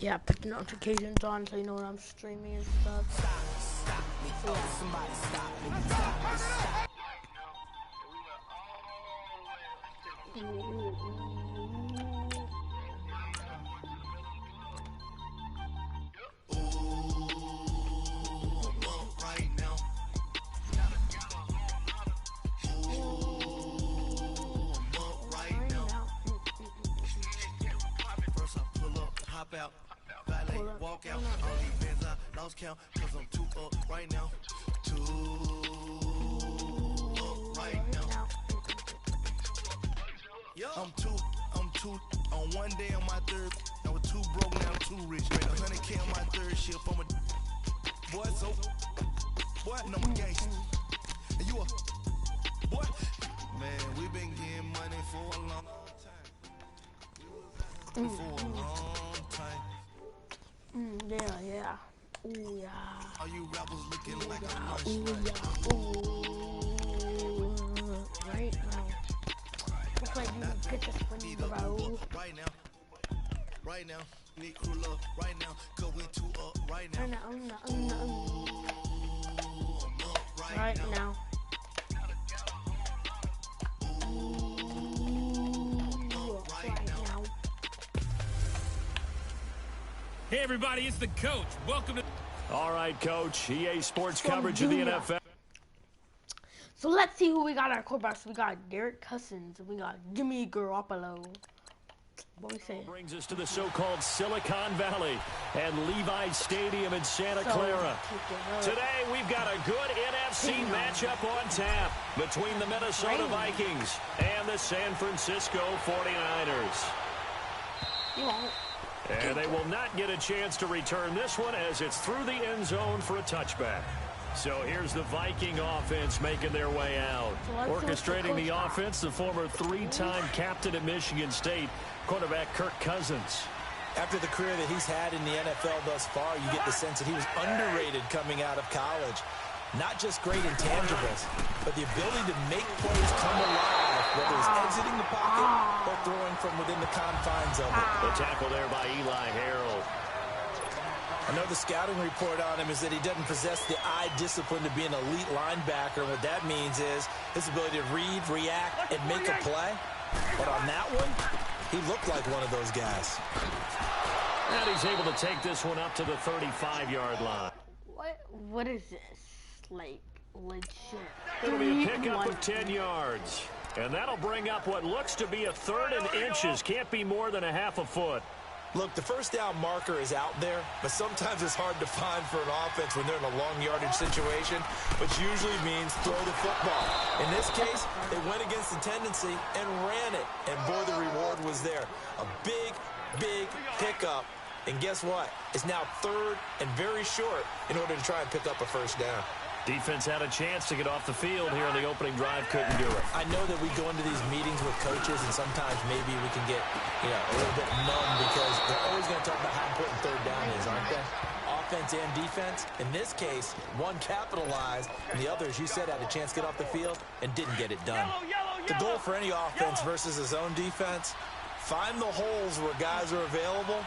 Yeah, put the notifications on so you know when I'm streaming and stuff. Out, valet, walk out, all these bands I lost count, cause I'm too up right now, too up right now. I'm too, on one day on my third, I was too broke, now I'm too rich, 100K on my third shift, I'm a boy, so, boy, no, I'm a gangster, and you a, boy, man, we been getting money for a long time, for a long time. Yeah. Ooh, yeah. All you rappers looking like a lunch. Right now. Looks like you get this one, bro. Right now. Need crew love right now. Cause we too up right now. Right now. Hey everybody, it's the coach. Welcome to... All right, Coach. EA Sports coverage of the NFL. So let's see who we got our quarterbacks. We got Derek Cousins and we got Jimmy Garoppolo. What we say? Brings us to the so-called Silicon Valley and Levi's Stadium in Santa Clara. Today we've got a good NFC matchup on tap between the Minnesota Vikings and the San Francisco 49ers. You won't. And they will not get a chance to return this one as it's through the end zone for a touchback. So here's the Viking offense making their way out. Orchestrating the offense, the former three-time captain at Michigan State, quarterback Kirk Cousins. After the career that he's had in the NFL thus far, you get the sense that he was underrated coming out of college. Not just great intangibles, but the ability to make plays come alive, whether it's exiting the pocket or throwing from within the confines of it. The tackle there by Eli Harold. I know the scouting report on him is that he doesn't possess the eye discipline to be an elite linebacker. What that means is his ability to read, react, and make a play. But on that one, he looked like one of those guys. And he's able to take this one up to the 35-yard line. What is this? Like, legit. It'll be a pickup of 10 yards. And that'll bring up what looks to be a third and inches. Can't be more than a half a foot. Look, the first down marker is out there, but sometimes it's hard to find for an offense when they're in a long yardage situation, which usually means throw the football. In this case, they went against the tendency and ran it, and boy, the reward was there. A big, big pickup, and guess what? It's now third and very short in order to try and pick up a first down. Defense had a chance to get off the field here on the opening drive, couldn't do it. I know that we go into these meetings with coaches, and sometimes maybe we can get, a little bit numb because they're always going to talk about how important third down is, aren't they? Offense and defense. In this case, one capitalized, and the other, as you said, had a chance to get off the field and didn't get it done. The goal for any offense versus his own defense, find the holes where guys are available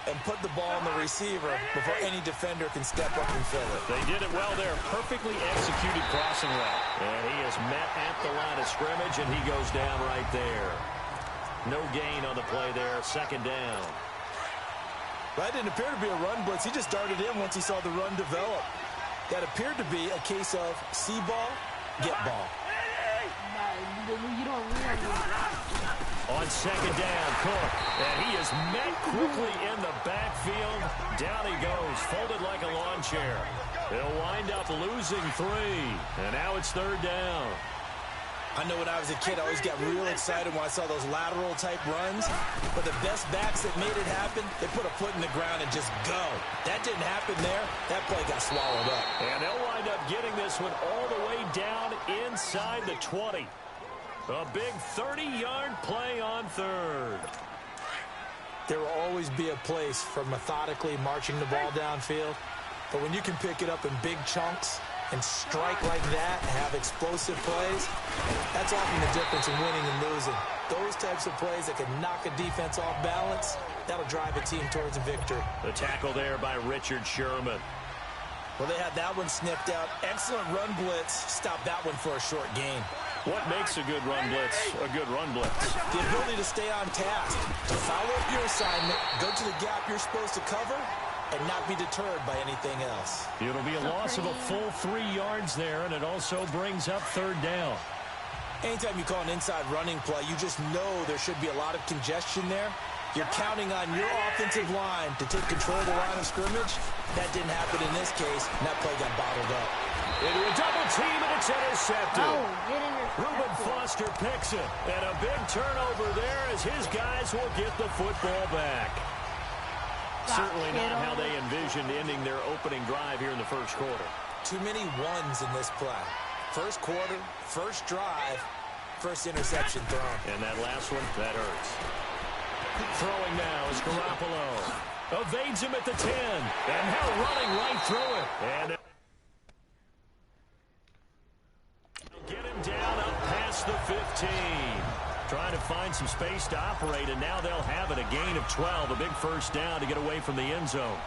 and put the ball on the receiver before any defender can step up and fill it. They did it well there. Perfectly executed crossing route. And he is met at the line of scrimmage, and he goes down right there. No gain on the play there. Second down. That didn't appear to be a run blitz. He just darted in once he saw the run develop. That appeared to be a case of see ball, get ball. On second down, Cook, and he is met quickly in the backfield. Down he goes, folded like a lawn chair. They'll wind up losing 3, and now it's third down. I know when I was a kid, I always got real excited when I saw those lateral-type runs. But the best backs that made it happen, they put a foot in the ground and just go. That didn't happen there. That play got swallowed up. And they'll wind up getting this one all the way down inside the 20. A big 30-yard play on third. There will always be a place for methodically marching the ball downfield. But when you can pick it up in big chunks and strike like that and have explosive plays, that's often the difference in winning and losing. Those types of plays that can knock a defense off balance, That'll drive a team towards a victory. The tackle there by Richard Sherman. Well, they had that one sniffed out. Excellent run blitz. Stop that one for a short gain. What makes a good run blitz a good run blitz? The ability to stay on task, to follow up your assignment, go to the gap you're supposed to cover, and not be deterred by anything else. It'll be a loss of a full 3 yards there, and it also brings up third down. Anytime you call an inside running play, you just know there should be a lot of congestion there. You're counting on your offensive line to take control of the line of scrimmage. That didn't happen in this case, and that play got bottled up. Into a double team, and it's intercepted. Oh, get intercepted. Reuben Foster picks it, and a big turnover there as his guys will get the football back. Certainly not how they envisioned ending their opening drive here in the first quarter. Too many ones in this play. First quarter, first drive, first interception thrown. And that last one, that hurts. Throwing now is Garoppolo. Evades him at the 10. And now running right through it. And get him down up past the 15. Trying to find some space to operate, and now they'll have it. A gain of 12, a big first down to get away from the end zone.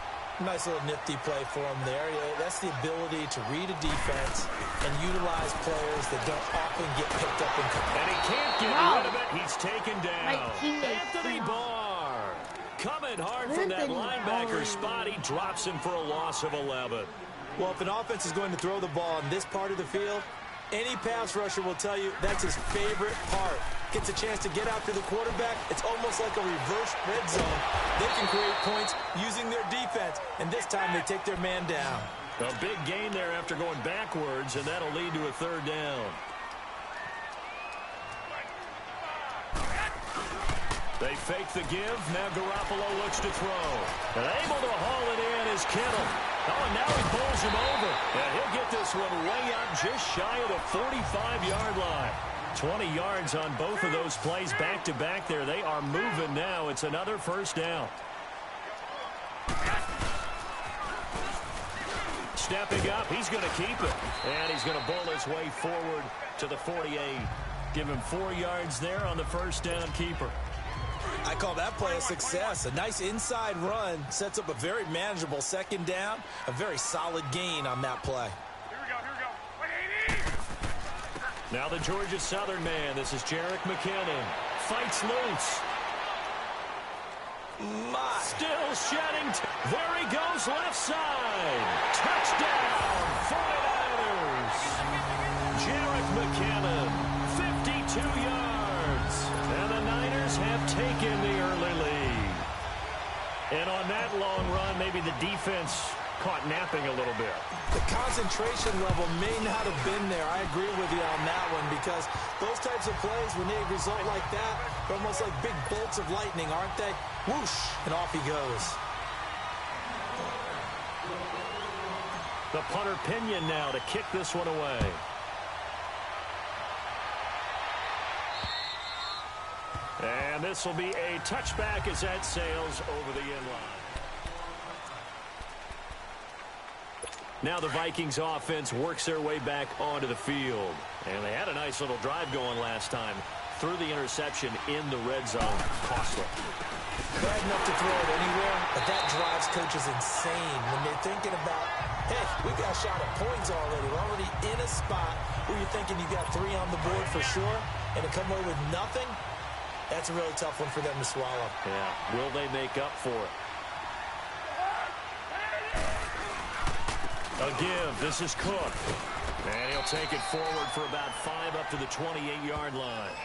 Nice little nifty play for him there. That's the ability to read a defense and utilize players that don't often get picked up in coverage. And he can't get rid of it. He's taken down. Anthony Barr coming hard from that linebacker spot. He drops him for a loss of 11. Well, if an offense is going to throw the ball in this part of the field, any pass rusher will tell you that's his favorite part. Gets a chance to get after the quarterback. It's almost like a reverse red zone. They can create points using their defense, and this time they take their man down. A big gain there after going backwards, and that'll lead to a third down. They fake the give. Now Garoppolo looks to throw. And able to haul it in is Kittle. Oh, and now he pulls him over. And he'll get this one way out just shy of the 45-yard line. 20 yards on both of those plays back-to-back there. They are moving now. It's another first down. Stepping up, he's going to keep it. And he's going to bowl his way forward to the 48. Give him 4 yards there on the first down keeper. I call that play a success. A nice inside run sets up a very manageable second down. A very solid gain on that play. Now the Georgia Southern man. This is Jerick McKinnon. Fights loose. Still shedding. There he goes left side. Touchdown 49ers. Jerick McKinnon. 52 yards. And the Niners have taken the early lead. And on that long run, maybe the defense caught napping a little bit. The concentration level may not have been there. I agree with you on that one, because those types of plays, when they result like that, they're almost like big bolts of lightning, aren't they? Whoosh, and off he goes. The punter Pinion now to kick this one away. And this will be a touchback as that sails over the end line. Now the Vikings offense works their way back onto the field. And they had a nice little drive going last time. Through the interception in the red zone. Costly. Bad enough to throw it anywhere, but that drives coaches insane when they're thinking about, hey, we got a shot at points already. We're already in a spot where you're thinking you got 3 on the board for sure, and to come away with nothing, that's a really tough one for them to swallow. Yeah, will they make up for it? A give. This is Cook. And he'll take it forward for about 5 up to the 28-yard line.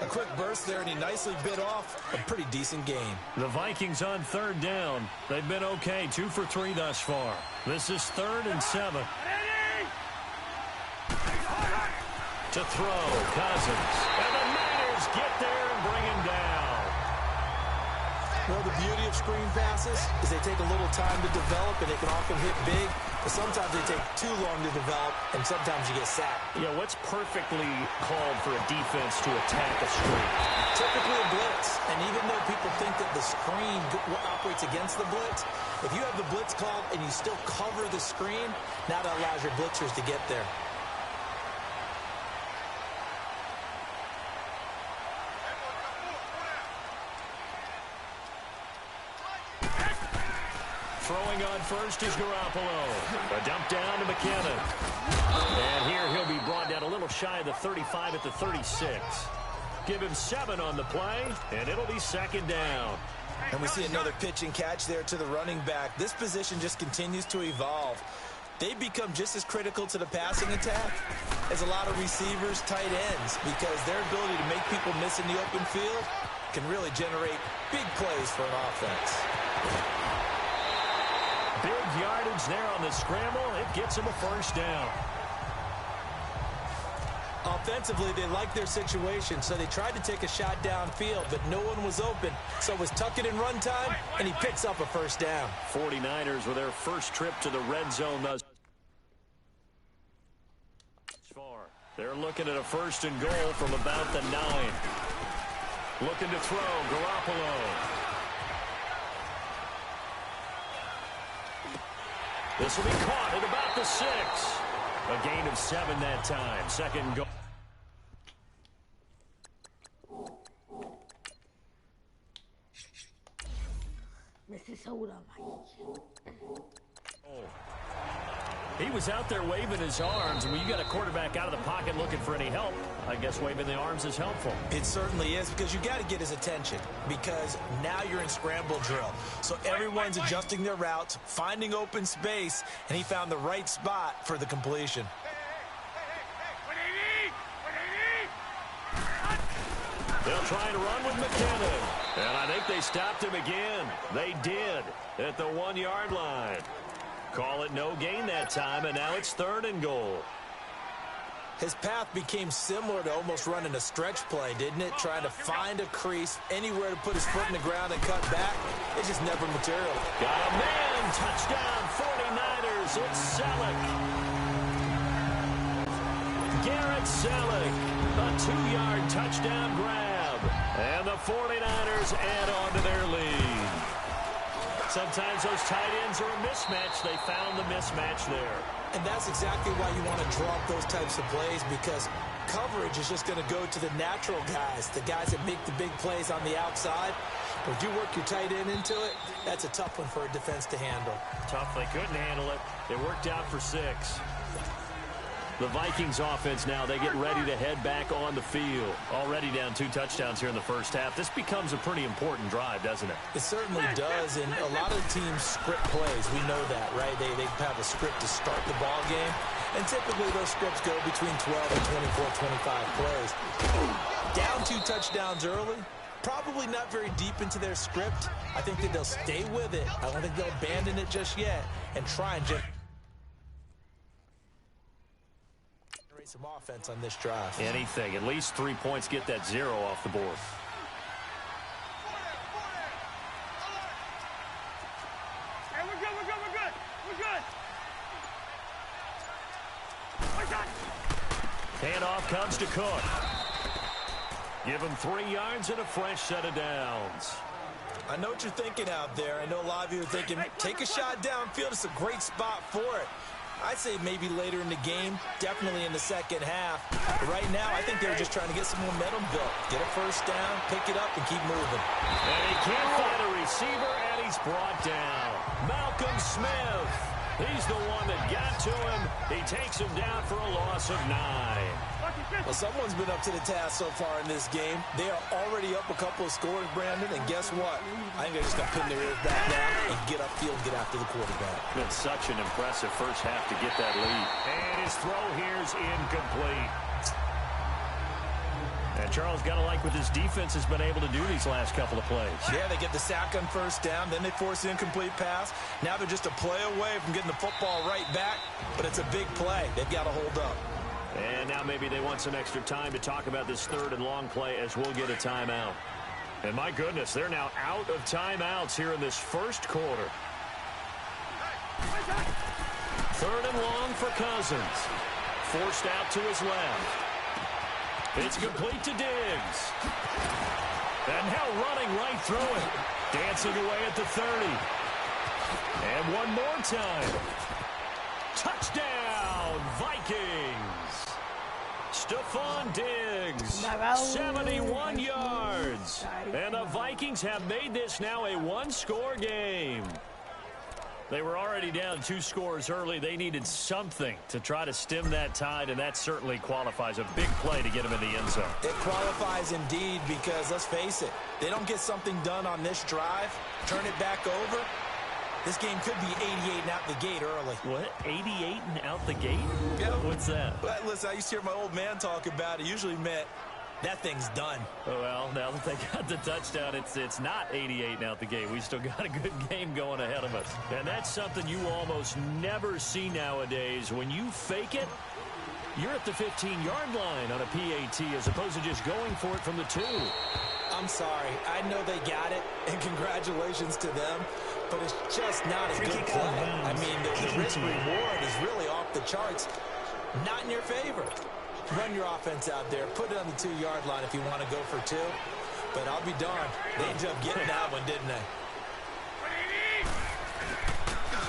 A quick burst there, and he nicely bit off a pretty decent gain. The Vikings on third down. They've been okay. 2 for 3 thus far. This is 3rd and 7. To throw, Cousins. And the Niners get there and bring him down. Well, the beauty of screen passes is they take a little time to develop, and they can often hit big, but sometimes they take too long to develop, and sometimes you get sacked. Yeah, what's perfectly called for a defense to attack a screen? Typically a blitz, and even though people think that the screen operates against the blitz, if you have the blitz called and you still cover the screen, now that allows your blitzers to get there. Throwing on first is Garoppolo. A dump down to McKinnon. And here he'll be brought down a little shy of the 35 at the 36. Give him 7 on the play, and it'll be second down. And we see another pitch and catch there to the running back. This position just continues to evolve. They become just as critical to the passing attack as a lot of receivers, tight ends, because their ability to make people miss in the open field can really generate big plays for an offense. Big yardage there on the scramble. It gets him a first down. Offensively, they like their situation, so they tried to take a shot downfield, but no one was open. So it was tuck it in run time, and he picks up a first down. 49ers with their first trip to the red zone thus far. They're looking at a first and goal from about the 9. Looking to throw, Garoppolo. This will be caught at about the 6. A gain of 7 that time. Second goal. Minnesota, He was out there waving his arms, and when you got a quarterback out of the pocket looking for any help, I guess waving the arms is helpful. It certainly is, because you got to get his attention, because now you're in scramble drill. So everyone's adjusting their routes, finding open space, and he found the right spot for the completion. They'll try to run with McKinnon. And I think they stopped him again. They did at the 1-yard line. Call it no gain that time, and now it's third and goal. His path became similar to almost running a stretch play, didn't it? Trying to find a crease, anywhere to put his foot in the ground and cut back. It just never materialized. Got a man. Touchdown, 49ers. It's Selleck. Garrett Selleck. A 2-yard touchdown grab. And the 49ers add on to their lead. Sometimes those tight ends are a mismatch. They found the mismatch there. And that's exactly why you want to draw up those types of plays, because coverage is just going to go to the natural guys, the guys that make the big plays on the outside. But if you work your tight end into it, that's a tough one for a defense to handle. Tough. They couldn't handle it. It worked out for 6. The Vikings offense now, they get ready to head back on the field. Already down 2 touchdowns here in the first half. This becomes a pretty important drive, doesn't it? It certainly does, and a lot of teams script plays. We know that, right? They have a script to start the ball game, and typically those scripts go between 12 and 24, 25 plays. Down 2 touchdowns early, probably not very deep into their script. I think that they'll stay with it. I don't think they'll abandon it just yet and try and generate some offense on this drive. Anything. At least 3 points, get that 0 off the board. Hey, we're good, we're good, we're good. We're good. Handoff comes to Cook. Give him 3 yards and a fresh set of downs. I know what you're thinking out there. I know a lot of you are thinking, take a shot downfield. It's a great spot for it. I'd say maybe later in the game, definitely in the second half. But right now, I think they were just trying to get some momentum built. Get a first down, pick it up, and keep moving. And he can't find a receiver, and he's brought down. Malcolm Smith. He's the one that got to him. He takes him down for a loss of 9. Well, someone's been up to the task so far in this game. They are already up a couple of scores, Brandon, and guess what? I think they're just going to pin their ears back now and get upfield, get after the quarterback. Been such an impressive first half to get that lead. And his throw here's incomplete. And Charles, got to like what this defense has been able to do these last couple of plays. Yeah, they get the sack on first down, then they force the incomplete pass. Now they're just a play away from getting the football right back, but it's a big play. They've got to hold up. And now maybe they want some extra time to talk about this 3rd and long play as we'll get a timeout. And my goodness, they're now out of timeouts here in this first quarter. 3rd and long for Cousins. Forced out to his left. It's complete to Diggs. And now running right through it. Dancing away at the 30. And one more time. Touchdown, Vikings. Stephon Diggs, 71 yards. And the Vikings have made this now a 1-score game. They were already down 2 scores early. They needed something to try to stem that tide, and that certainly qualifies. A big play to get them in the end zone. It qualifies indeed because, let's face it, they don't get something done on this drive, turn it back over, this game could be 88 and out the gate early. What? 88 and out the gate? Yeah. What's that? Well, listen, I used to hear my old man talk about it. Usually meant that thing's done. Oh, well, now that they got the touchdown, it's not 88 and out the gate. We still got a good game going ahead of us. And that's something you almost never see nowadays. When you fake it, you're at the 15-yard line on a PAT as opposed to just going for it from the 2. I'm sorry. I know they got it, and congratulations to them, but it's just not a good play. I mean, the risk-reward is really off the charts. Not in your favor. Run your offense out there. Put it on the 2-yard line if you want to go for 2. But I'll be darned. They ended up getting that one, didn't they?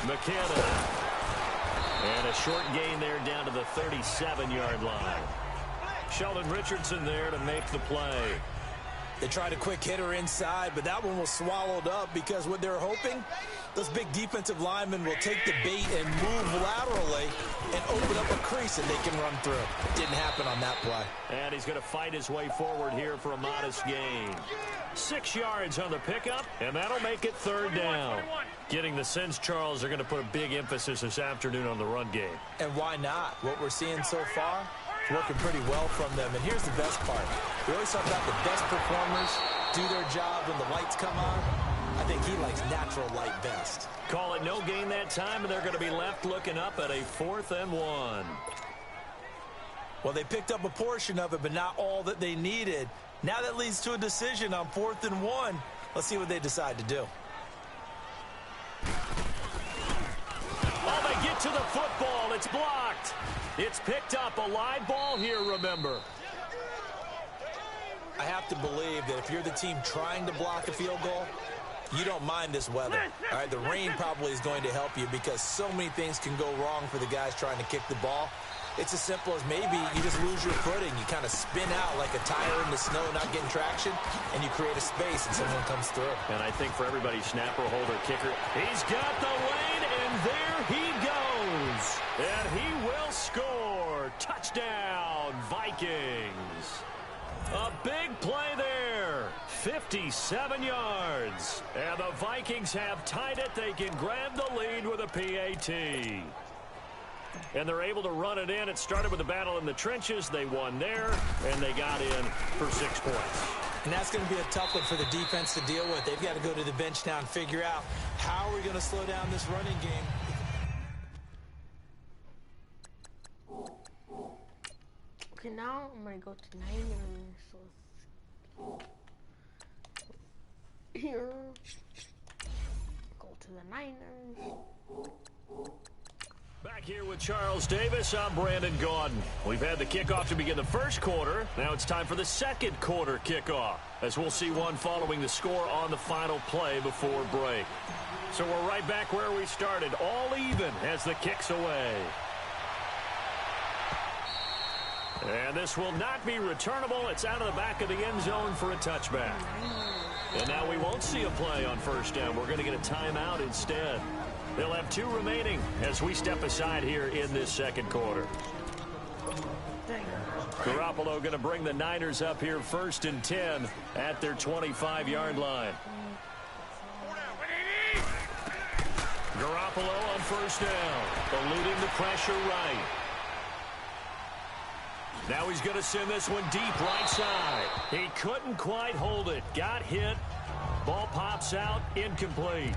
McKenna. And a short gain there down to the 37-yard line. Sheldon Richardson there to make the play. They tried a quick hitter inside, but that one was swallowed up because what they're hoping, those big defensive linemen will take the bait and move laterally and open up a crease that they can run through. Didn't happen on that play. And he's going to fight his way forward here for a modest gain. 6 yards on the pickup, and that'll make it 3rd down. Getting the sense, Charles, they're going to put a big emphasis this afternoon on the run game. And why not? What we're seeing so far, it's working pretty well from them. And here's the best part. We always talk about the best performers do their job when the lights come on. I think he likes natural light best. Call it no gain that time, and they're going to be left looking up at a 4th and 1. Well, they picked up a portion of it, but not all that they needed. Now that leads to a decision on 4th and 1. Let's see what they decide to do. Oh, they get to the football. It's blocked. It's picked up. A live ball here, remember. I have to believe that if you're the team trying to block a field goal, you don't mind this weather. All right, the rain probably is going to help you because so many things can go wrong for the guys trying to kick the ball. It's as simple as maybe you just lose your footing. You kind of spin out like a tire in the snow, not getting traction, and you create a space and someone comes through. And I think for everybody, snapper, holder, kicker, he's got the lane, and there he goes. And he will score. Touchdown, Vikings. A big play there. 57 yards. And the Vikings have tied it. They can grab the lead with a PAT. And they're able to run it in. It started with a battle in the trenches. They won there, and they got in for 6 points. And that's going to be a tough one for the defense to deal with. They've got to go to the bench now and figure out how are we going to slow down this running game. Okay, now I'm going to go to Niners. So here, go to the Niners. Back here with Charles Davis, I'm Brandon Gaudin. We've had the kickoff to begin the first quarter. Now it's time for the second quarter kickoff, as we'll see one following the score on the final play before break. So we're right back where we started, all even as the kick's away. And this will not be returnable. It's out of the back of the end zone for a touchback. And now we won't see a play on first down. We're going to get a timeout instead. They'll have 2 remaining as we step aside here in this second quarter. Garoppolo going to bring the Niners up here 1st and 10 at their 25-yard line. Garoppolo on first down, eluding the pressure right. Now he's going to send this one deep right side. He couldn't quite hold it. Got hit. Ball pops out, incomplete.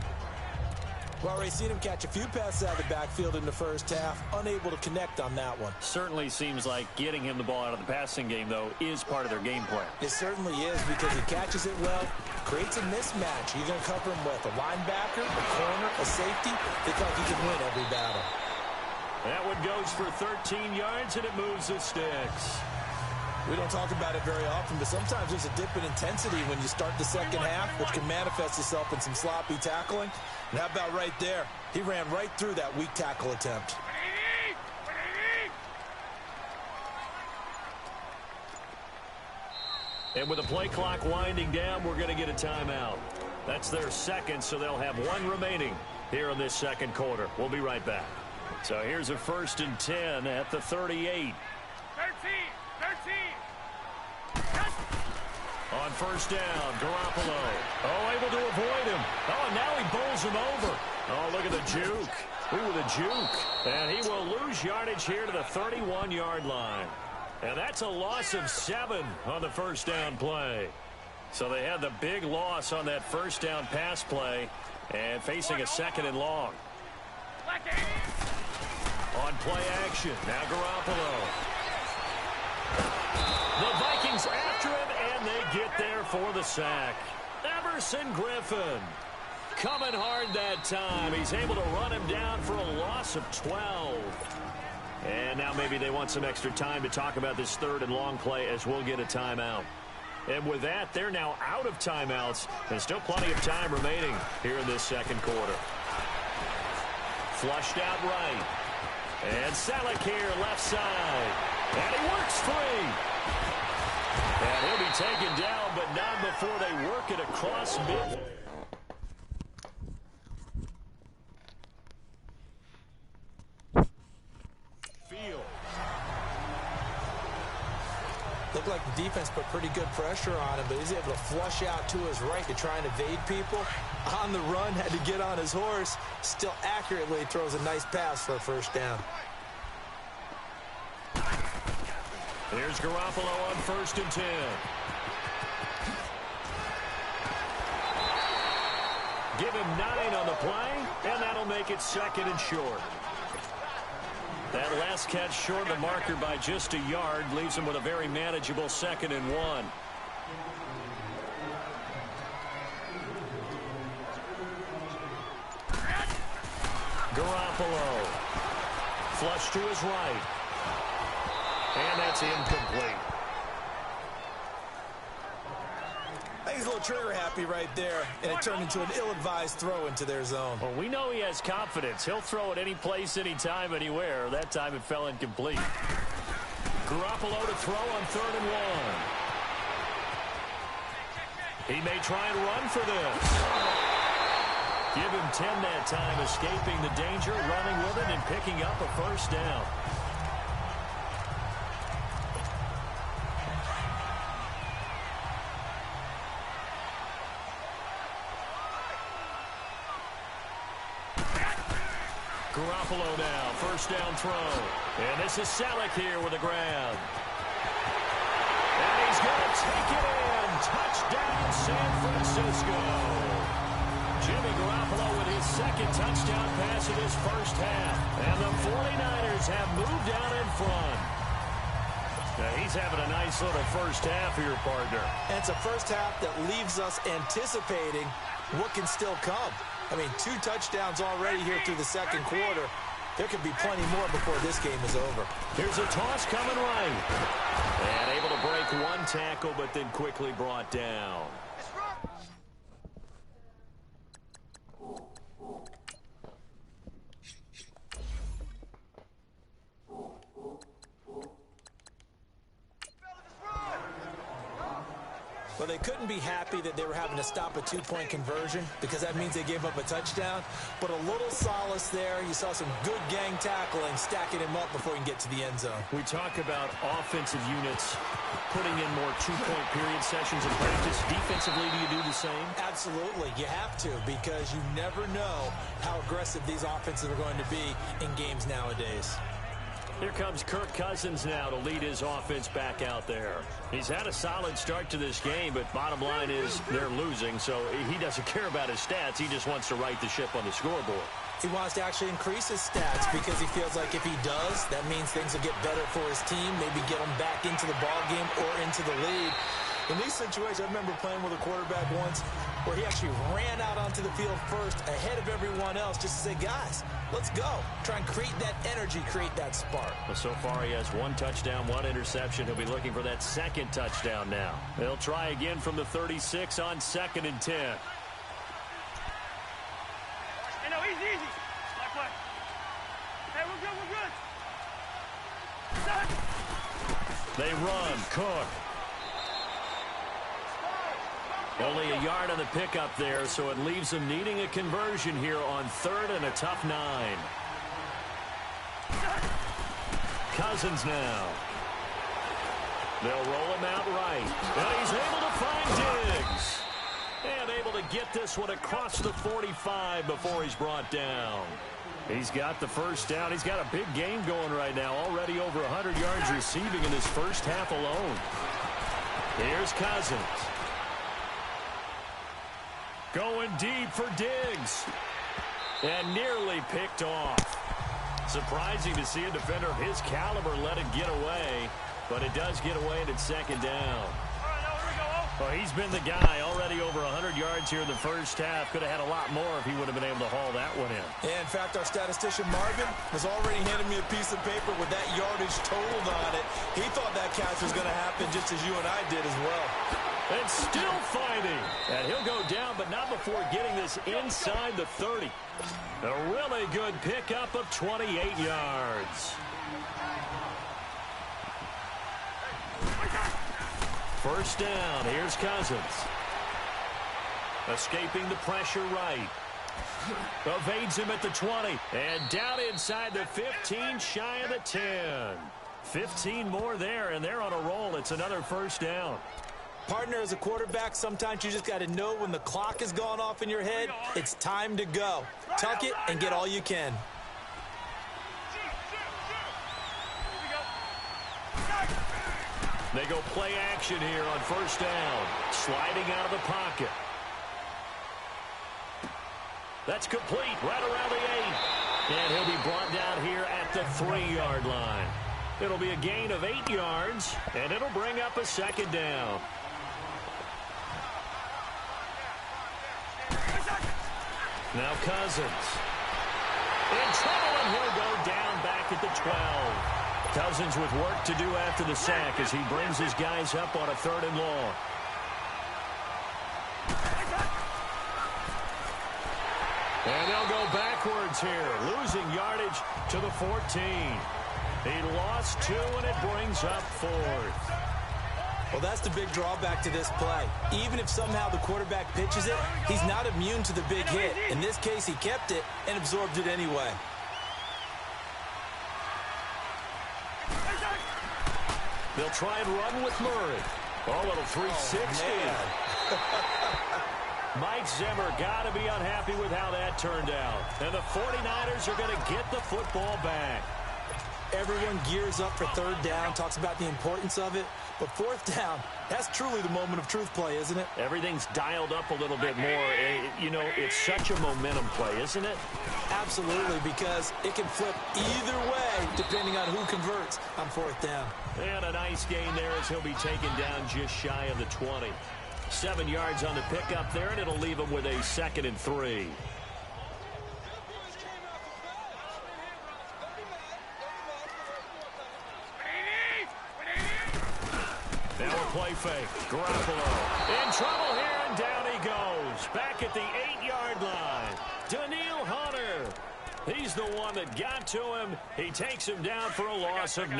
We've already seen him catch a few passes out of the backfield in the first half, unable to connect on that one. Certainly seems like getting him the ball out of the passing game, though, is part of their game plan. It certainly is because he catches it well, creates a mismatch. You're going to cover him with a linebacker, a corner, a safety. They thought he could win every battle. That one goes for 13 yards, and it moves the sticks. We don't talk about it very often, but sometimes there's a dip in intensity when you start the second half, which can manifest itself in some sloppy tackling. And how about right there? He ran right through that weak tackle attempt. And with the play clock winding down, we're going to get a timeout. That's their second, so they'll have 1 remaining. here in this second quarter. We'll be right back. So here's a 1st and 10 at the 38. 13. On first down, Garoppolo. Oh, able to avoid him. Oh, and now he bowls him over. Oh, look at the juke. Ooh, the juke. And he will lose yardage here to the 31-yard line. And that's a loss of 7 on the first down play. So they had the big loss on that first down pass play and facing a 2nd and long. On play action, now Garoppolo. The Vikings after him, and they get there for the sack. Everson Griffin coming hard that time. He's able to run him down for a loss of 12. And now maybe they want some extra time to talk about this 3rd and long play as we'll get a timeout. And with that, they're now out of timeouts. There's still plenty of time remaining here in this second quarter. Flushed out right. And Selleck here left side. And he works free. And he'll be taken down, but not before they work it across mid. Field. Looked like the defense put pretty good pressure on him, but he's able to flush out to his right to try and evade people. On the run, had to get on his horse. Still accurately throws a nice pass for a first down. Here's Garoppolo on 1st and 10. Give him 9 on the play, and that'll make it 2nd and short. That last catch short of the marker by just a yard leaves him with a very manageable 2nd and 1. Garoppolo. Flush to his right. And that's incomplete. I think he's a little trigger happy right there, and it turned into an ill-advised throw into their zone. Well, we know he has confidence. He'll throw it any place, anytime, anywhere. That time it fell incomplete. Garoppolo to throw on 3rd and 1. He may try and run for this. Give him 10 that time, escaping the danger, running with it, and picking up a first down. Garoppolo now, first down throw. And this is Selleck here with a grab. And he's going to take it in. Touchdown, San Francisco. Jimmy Garoppolo with his 2nd touchdown pass in his first half. And the 49ers have moved out in front. Now he's having a nice little first half here, partner. And it's a first half that leaves us anticipating what can still come. I mean, 2 touchdowns already here through the second quarter. There could be plenty more before this game is over. Here's a toss coming right. And able to break 1 tackle, but then quickly brought down. Well, they couldn't be happy that they were having to stop a 2-point conversion because that means they gave up a touchdown. But a little solace there. You saw some good gang tackling, stacking him up before he can get to the end zone. We talk about offensive units putting in more 2-point period sessions in practice. Defensively, do you do the same? Absolutely. You have to because you never know how aggressive these offenses are going to be in games nowadays. Here comes Kirk Cousins now to lead his offense back out there. He's had a solid start to this game, but bottom line is they're losing, so he doesn't care about his stats. He just wants to right the ship on the scoreboard. He wants to actually increase his stats because he feels like if he does, that means things will get better for his team, maybe get him back into the ball game or into the lead. In these situations, I remember playing with a quarterback once where he actually ran out onto the field first ahead of everyone else just to say, guys, let's go. Try and create that energy, create that spark. Well, so far he has 1 touchdown, 1 interception. He'll be looking for that 2nd touchdown now. They'll try again from the 36 on 2nd and 10. Hey, no, easy. Hey, we're good. They run. Cook. Only a yard on the pickup there, so it leaves them needing a conversion here on 3rd and a tough 9. Cousins now. They'll roll him out right. And he's able to find Diggs. And able to get this one across the 45 before he's brought down. He's got the first down. He's got a big game going right now. Already over 100 yards receiving in his first half alone. Here's Cousins. Going deep for Diggs. And nearly picked off. Surprising to see a defender of his caliber let it get away. But it does get away and it's 2nd down. Well, he's been the guy already over 100 yards here in the first half. Could have had a lot more if he would have been able to haul that one in. Yeah, in fact, our statistician Marvin has already handed me a piece of paper with that yardage totaled on it. He thought that catch was going to happen just as you and I did as well. And still fighting. And he'll go down, but not before getting this inside the 30. A really good pickup of 28 yards. First down. Here's Cousins. Escaping the pressure right. Evades him at the 20. And down inside the 15, shy of the 10. 15 more there, and they're on a roll. It's another first down. Partner, as a quarterback, sometimes you just got to know when the clock has gone off in your head, it's time to go. Tuck it and get all you can. They go play action here on first down. Sliding out of the pocket. That's complete right around the 8. And he'll be brought down here at the 3-yard line. It'll be a gain of 8 yards, and it'll bring up a 2nd down. Now Cousins. In trouble, and he'll go down back at the 12. Cousins with work to do after the sack as he brings his guys up on a 3rd and long. And they'll go backwards here, losing yardage to the 14. He lost 2, and it brings up 4th. Well, that's the big drawback to this play. Even if somehow the quarterback pitches it, he's not immune to the big hit. In this case, he kept it and absorbed it anyway. They'll try and run with Murray. Oh, little 360. Mike Zimmer got to be unhappy with how that turned out. And the 49ers are going to get the football back. Everyone gears up for 3rd down, talks about the importance of it. But 4th down, that's truly the moment of truth play, isn't it? Everything's dialed up a little bit more. You know, it's such a momentum play, isn't it? Absolutely, because it can flip either way depending on who converts on 4th down. And a nice gain there as he'll be taken down just shy of the 20. 7 yards on the pickup there, and it'll leave him with a 2nd and 3. Now a play fake. Garoppolo in trouble here, and down he goes. Back at the 8-yard line. Daniil Hunter. He's the one that got to him. He takes him down for a loss of 9.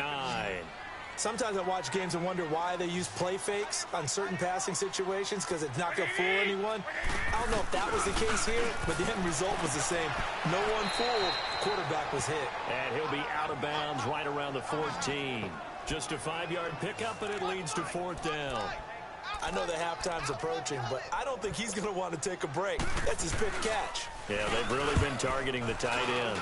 Sometimes I watch games and wonder why they use play fakes on certain passing situations because it's not going to fool anyone. I don't know if that was the case here, but the end result was the same. No one fooled. Quarterback was hit. And he'll be out of bounds right around the 14. Just a 5-yard pickup, and it leads to 4th down. I know the halftime's approaching, but I don't think he's going to want to take a break. That's his pick catch. Yeah, they've really been targeting the tight end.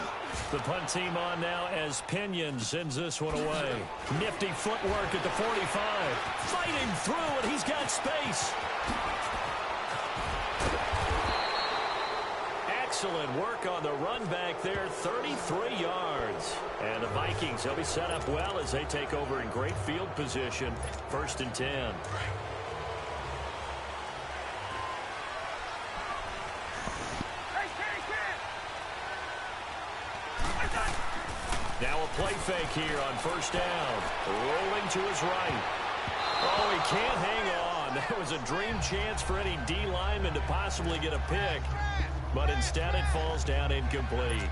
The punt team on now as Pinion sends this one away. Nifty footwork at the 45. Fighting through, and he's got space. Excellent work on the run back there, 33 yards. And the Vikings, they'll be set up well as they take over in great field position. 1st and 10. Now a play fake here on 1st down. Rolling to his right. Oh, he can't hang on. That was a dream chance for any D lineman to possibly get a pick. But instead it falls down incomplete.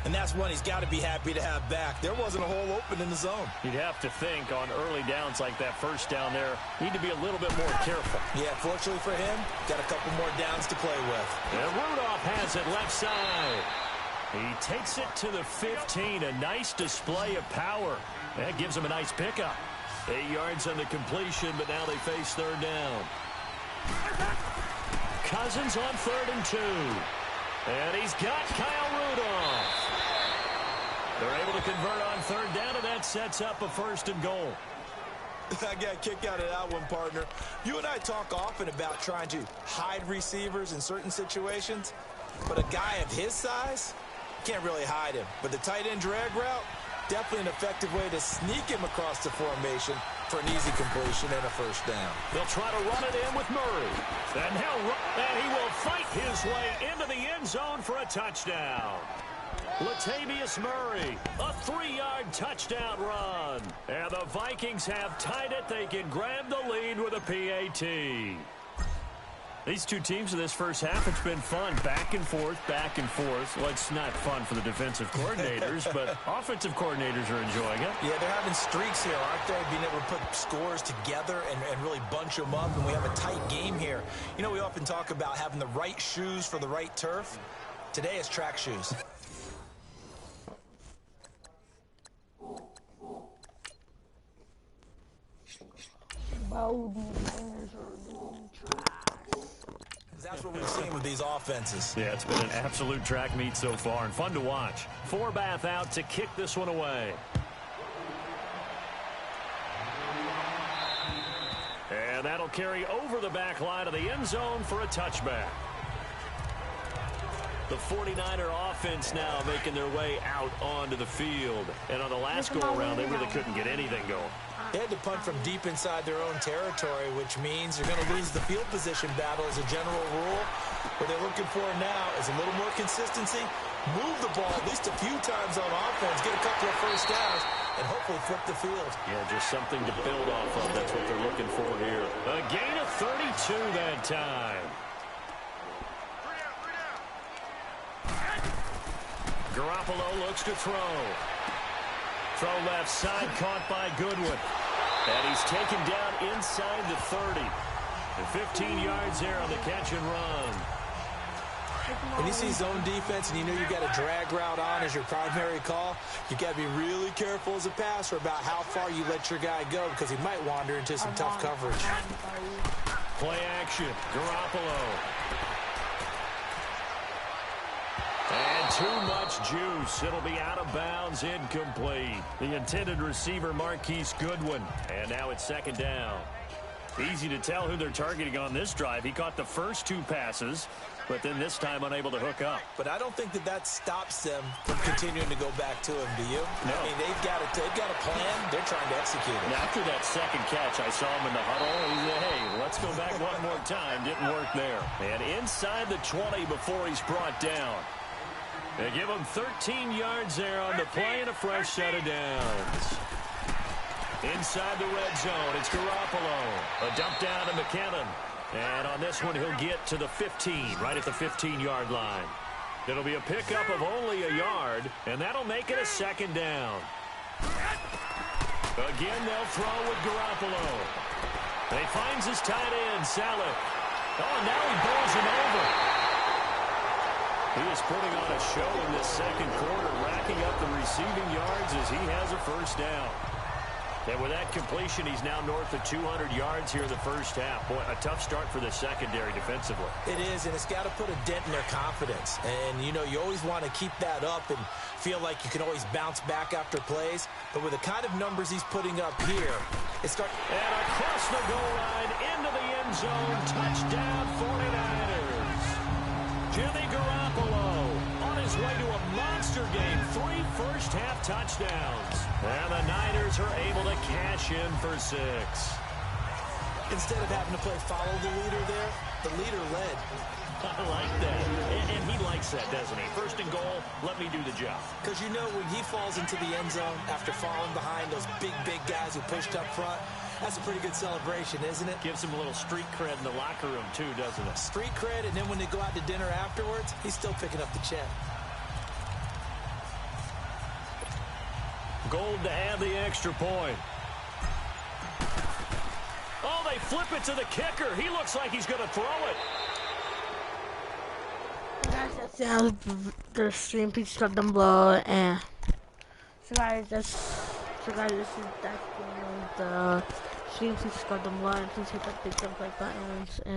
And that's one he's got to be happy to have back. There wasn't a hole open in the zone. You'd have to think on early downs like that first down there, need to be a little bit more careful. Yeah, fortunately for him, got a couple more downs to play with. And Rudolph has it left side. He takes it to the 15. A nice display of power. That gives him a nice pickup. 8 yards on the completion, but now they face third down. Cousins on 3rd and 2. And he's got Kyle Rudolph. They're able to convert on 3rd down, and that sets up a 1st and goal. I got a kick out of that one, partner. You and I talk often about trying to hide receivers in certain situations, but a guy of his size can't really hide him. But the tight end drag route, definitely an effective way to sneak him across the formation for an easy completion and a 1st down. They'll try to run it in with Murray. And he will fight his way into the end zone for a touchdown. Latavius Murray, a 3-yard touchdown run. And the Vikings have tied it. They can grab the lead with a PAT. These two teams in this first half, it's been fun. Back and forth, back and forth. Well, it's not fun for the defensive coordinators, but offensive coordinators are enjoying it. Yeah, they're having streaks here, aren't they? Being able to put scores together and really bunch them up, and we have a tight game here. You know, we often talk about having the right shoes for the right turf. Today is track shoes. That's what we've seen with these offenses. Yeah, it's been an absolute track meet so far and fun to watch. Forbath out to kick this one away. And that'll carry over the back line of the end zone for a touchback. The 49er offense now making their way out onto the field. And on the last go-around, they really couldn't get anything going. They had to punt from deep inside their own territory, which means they're going to lose the field position battle as a general rule. What they're looking for now is a little more consistency, move the ball at least a few times on offense, get a couple of 1st downs, and hopefully flip the field. Yeah, just something to build off of. That's what they're looking for here. A gain of 32 that time. Garoppolo looks to throw. Throw left side, caught by Goodwin. And he's taken down inside the 30. And 15 yards there on the catch and run. When you see zone defense and you know you've got a drag route on as your primary call, you got to be really careful as a passer about how far you let your guy go because he might wander into some tough coverage. Play action, Garoppolo. And too much juice. It'll be out of bounds, incomplete. The intended receiver, Marquise Goodwin. And now it's 2nd down. Easy to tell who they're targeting on this drive. He caught the first 2 passes, but then this time unable to hook up. But I don't think that stops them from continuing to go back to him, do you? No. I mean, they've got a plan. They're trying to execute it. Now, after that second catch, I saw him in the huddle. He said, hey, let's go back one more time. Didn't work there. And inside the 20 before he's brought down. They give him 13 yards there on the play and a fresh set of downs. Inside the red zone, it's Garoppolo. A dump down to McKinnon. And on this one, he'll get to the 15, right at the 15-yard line. It'll be a pickup of only a yard, and that'll make it a 2nd down. Again, they'll throw with Garoppolo. He finds his tight end, Saleh. Oh, now he bowls him over. He is putting on a show in this second quarter, racking up the receiving yards as he has a 1st down. And with that completion, he's now north of 200 yards here in the first half. Boy, a tough start for the secondary defensively. It is, and it's got to put a dent in their confidence. And, you know, you always want to keep that up and feel like you can always bounce back after plays. But with the kind of numbers he's putting up here, it starts... And across the goal line, into the end zone, touchdown 49ers. Jimmy Garoppolo on his way to a monster game. 3 first-half touchdowns. And the Niners are able to cash in for 6. Instead of having to play follow the leader there, the leader led. I like that. And he likes that, doesn't he? 1st and goal, let me do the job. Because you know when he falls into the end zone after falling behind those big guys who pushed up front, that's a pretty good celebration, isn't it? Gives him a little street cred in the locker room, too, doesn't it? Street cred, and then when they go out to dinner afterwards, he's still picking up the check. gold to add the extra point. Oh, they flip it to the kicker. He looks like he's going to throw it. Guys, that's the stream. Please drop them below. And so guys, that's the stream. Please subscribe them below and please hit that big like buttons and